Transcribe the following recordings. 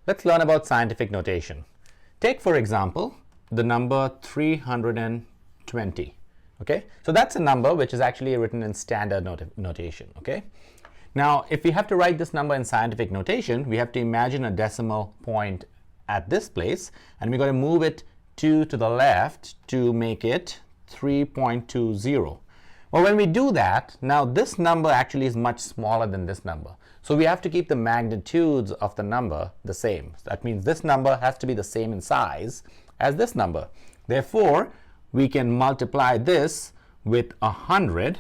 Let's learn about scientific notation. Take, for example, the number 320. Okay, so that's a number which is actually written in standard notation. Okay, now if we have to write this number in scientific notation, we have to imagine a decimal point at this place, and we're going to move it 2 to the left to make it 3.20. Well, when we do that, now this number actually is much smaller than this number. So we have to keep the magnitudes of the number the same. That means this number has to be the same in size as this number. Therefore, we can multiply this with 100,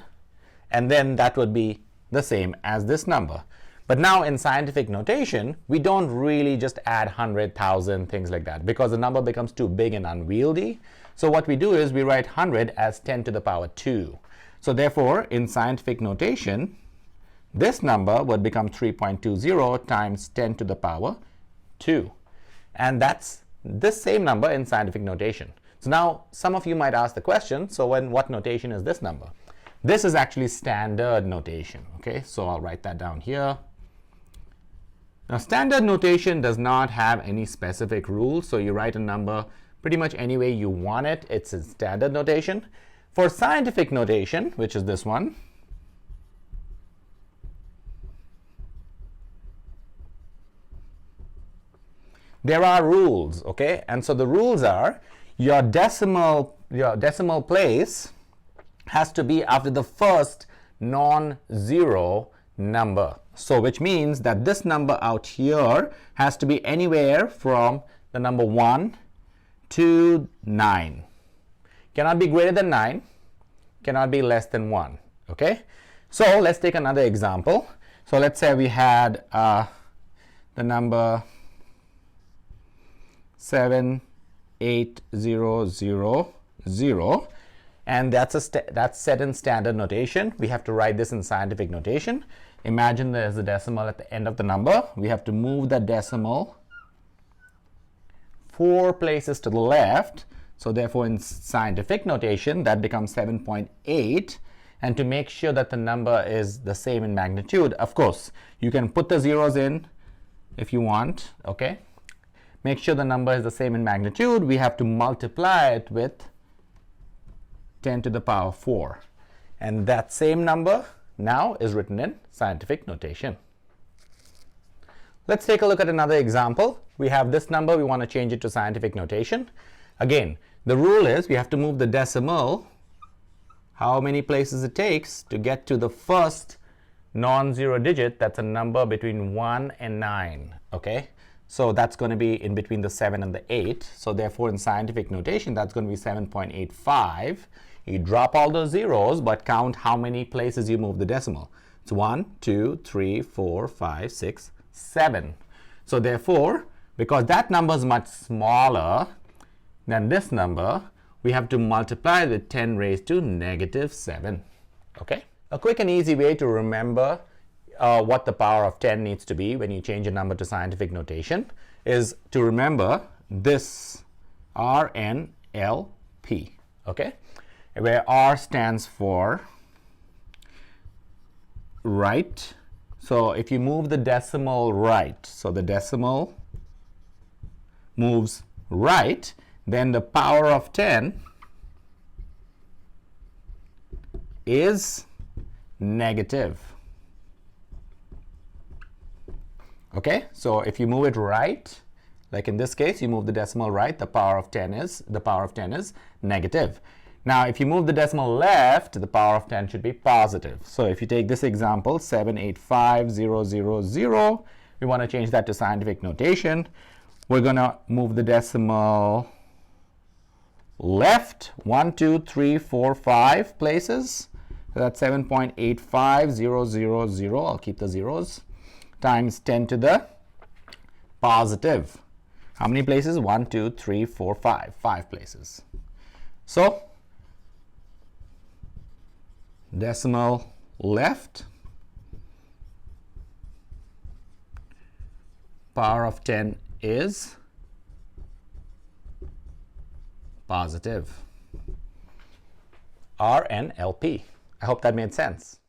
and then that would be the same as this number. But now in scientific notation, we don't really just add 100,000, things like that, because the number becomes too big and unwieldy. So what we do is we write 100 as 10 to the power 2. So therefore, in scientific notation, this number would become 3.20 times 10 to the power 2. And that's this same number in scientific notation. So now some of you might ask the question, so what notation is this number? This is actually standard notation. Okay, so I'll write that down here. Now, standard notation does not have any specific rules, so you write a number pretty much any way you want it. It's in standard notation. For scientific notation, which is this one, there are rules, okay? And so the rules are your decimal place has to be after the first non-zero number. So which means that this number out here has to be anywhere from the number 1 to 9. Cannot be greater than 9, cannot be less than 1. Okay, so let's take another example. So let's say we had the number 78000, and that's set in standard notation. We have to write this in scientific notation. Imagine there's a decimal at the end of the number. We have to move the decimal 4 places to the left. So therefore, in scientific notation, that becomes 7.8. And to make sure that the number is the same in magnitude, of course, you can put the zeros in if you want. Okay, make sure the number is the same in magnitude. We have to multiply it with 10 to the power 4. And that same number now is written in scientific notation. Let's take a look at another example. We have this number, we want to change it to scientific notation. Again, the rule is we have to move the decimal how many places it takes to get to the first non-zero digit. That's a number between 1 and 9. Okay, so that's going to be in between the 7 and the 8. So therefore, in scientific notation, that's going to be 7.85. You drop all those zeros, but count how many places you move the decimal. It's 1, 2, 3, 4, 5, 6, 7. So therefore, because that number is much smaller than this number, we have to multiply with 10 raised to negative 7. Okay? A quick and easy way to remember what the power of 10 needs to be when you change a number to scientific notation is to remember this RNLP. Okay? Where R stands for right. So if you move the decimal right, so the decimal moves right, then the power of 10 is negative. Okay, so if you move it right, like in this case, you move the decimal right, the power of 10 is negative. Now, if you move the decimal left, the power of 10 should be positive. So if you take this example, 785000, we want to change that to scientific notation. We're going to move the decimal left 1, 2, 3, 4, 5 places. So that's 7.85000. I'll keep the zeros times 10 to the positive. How many places? 1, 2, 3, 4, 5. 5 places. So decimal left, power of 10 is positive. RNLP. I hope that made sense.